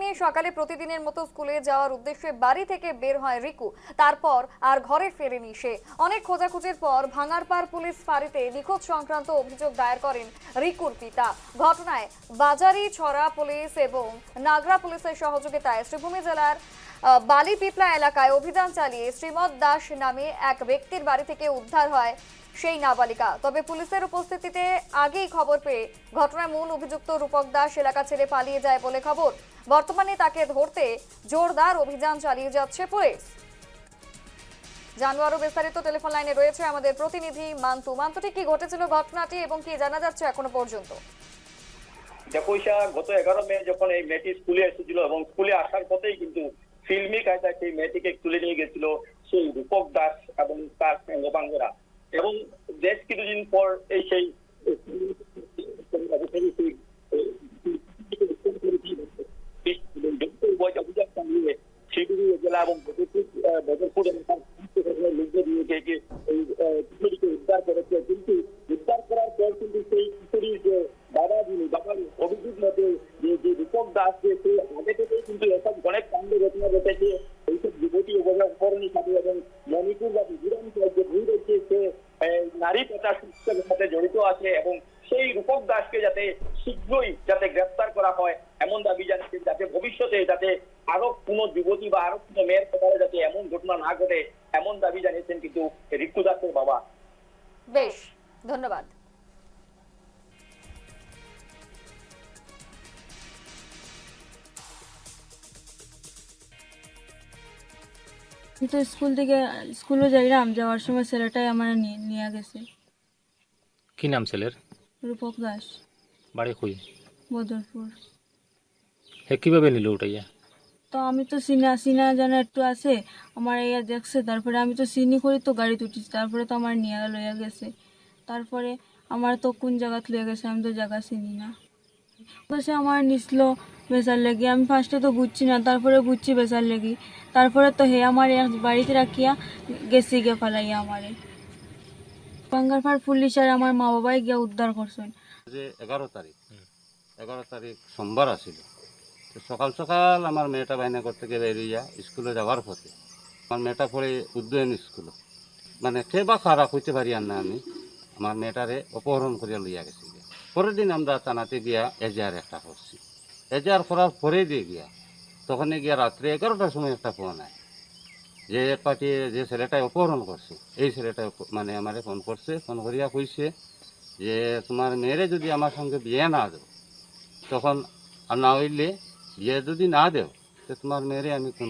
নিয়ে সকালে প্রতিদিনের মতো স্কুলে যাওয়ার উদ্দেশ্যে বাড়ি থেকে বের হয় রিকু। তারপর আর ঘরে ফেরেনি সে। অনেক খোঁজাখুঁজির পর ভাঙারপাড় পুলিশ ফাঁড়িতে নিখোঁজ সংক্রান্ত অভিযোগ দায়ের করেন রিকুর পিতা। ঘটনায় বাজারি ছড়া পুলিশ এবং নাগরা পুলিশের সহযোগিতায় শ্রীভূমি জেলার বালিপিপলা এলাকায় অভিযান চালিয়ে শ্রীমৎ দাস নামে এক ব্যক্তির বাড়ি থেকে উদ্ধার হয় সেই নাবালিকা। তবে পুলিশের উপস্থিতিতে আগেই খবর পেয়ে ঘটনার মূল অভিযুক্ত রূপক দাস এলাকা ছেড়ে পালিয়ে যায় বলে খবর। বর্তমানে তাকে ধরতে জোরদার অভিযান চালিয়ে যাচ্ছে পুলিশ। জানবো আরো বিস্তারিত, টেলিফোন লাইনে রয়েছে আমাদের প্রতিনিধি মান্তু। মান্তুটি, কি ঘটেছিল ঘটনাটি এবং কি জানা যাচ্ছে এখনো পর্যন্ত? দেখো ঈশা, গত 11 মে যখন এই মেয়েটি স্কুলে এসেছিল এবং স্কুলে আসার পথেই কিন্তু ফিল্মি কায়দায় সেই মেয়েটিকে তুলে নিয়ে গেছিল সেই রূপক দাস এবং তার অঙ্গপাঙ্গরা। এবং বেশ কিছুদিন পর এই সেই অভিযান চালিয়ে শিলিগুড়ি জেলা এবং বদরপুর এলাকার উদ্ধার করেছে। কিন্তু উদ্ধার করার পর কিন্তু সেই কিশোরীর যে বাবার অভিযোগ মতে যে রূপক দাস সে আগে থেকেই কিন্তু এসব অনেক কাণ্ড ঘটনা ঘটেছে। এইসব যুবতী অপহরণের সাথে এবং মণিপুর বা মিজোরাম যে ভুল রয়েছে সে নারী পাচারের সাথে জড়িত আছে এবং সেই রূপক দাসকে যাতে শীঘ্রই যাতে গ্রেফতার করা হয় এমন দাবি জানিয়েছেন, যাতে ভবিষ্যতে যাতে আরো কোনো যুবতী বা আরো কোনো মেয়ের কপালে যাতে এমন ঘটনা না ঘটে এমন দাবি জানিয়েছেন কিন্তু রিকু দাসের বাবা। বেশ, ধন্যবাদ। তো স্কুলে যাইলাম, যাওয়ার সময় ছেলেটাই আমার নিয়ে গেছে। কি নাম ছেলের? রূপক দাস, বাড়ি কই? বদরপুর। হে কিভাবে নিল উঠাইয়া? তো আমি তো চিনা জানা একটু আছে, আমার ইয়া দেখছে, তারপরে আমি তো চিনি করি তো গাড়ি উঠিছি, তারপরে তো আমার নিয়ে লইয়া গেছে। তারপরে আমার তো কোন জায়গাত লইয়া গেছে আমি তো জায়গা চিনি না। তো সে আমার নিছিল বেচার লেগে, আমি ফার্স্টে তো বুঝছি না, তারপরে বুঝছি বেচার লেগে। তারপরে তো হে আমার বাড়িতে রাখিয়া গেছি গিয়ে ফালাইয়া আমারে। ভাঙ্গারপাড় পুলিশ আর আমার মা বাবাই গিয়া উদ্ধার করছেন। যে 11 তারিখ সোমবার আসিল। তো সকাল সকাল আমার মেয়েটা বাইনা করতে গিয়ে বেরিয়া স্কুলে যাওয়ার পথে আমার মেয়েটা পড়ে উদ্যয়ন স্কুল, মানে কে বা খারাপ হইতে পারি আর না, আমি আমার মেয়েটারে অপহরণ করিয়া লইয়া গেছি। পরের দিন আমরা থানাতে গিয়া এজাহার একটা করছি। এজাহার করার পরে দিয়ে গিয়া তখন গিয়া রাত্রে 11টার সময় একটা ফোন আয় যে পার্টি যে ছেলেটাই অপহরণ করছে এই ছেলেটা মানে আমারে ফোন করছে। ফোন করিয়া কইছে যে তোমার মেয়েরে যদি আমার সঙ্গে বিয়ে না দেও, তখন আর না হইলে বিয়ে যদি না দেও তো তোমার মেয়েরে আমি খুন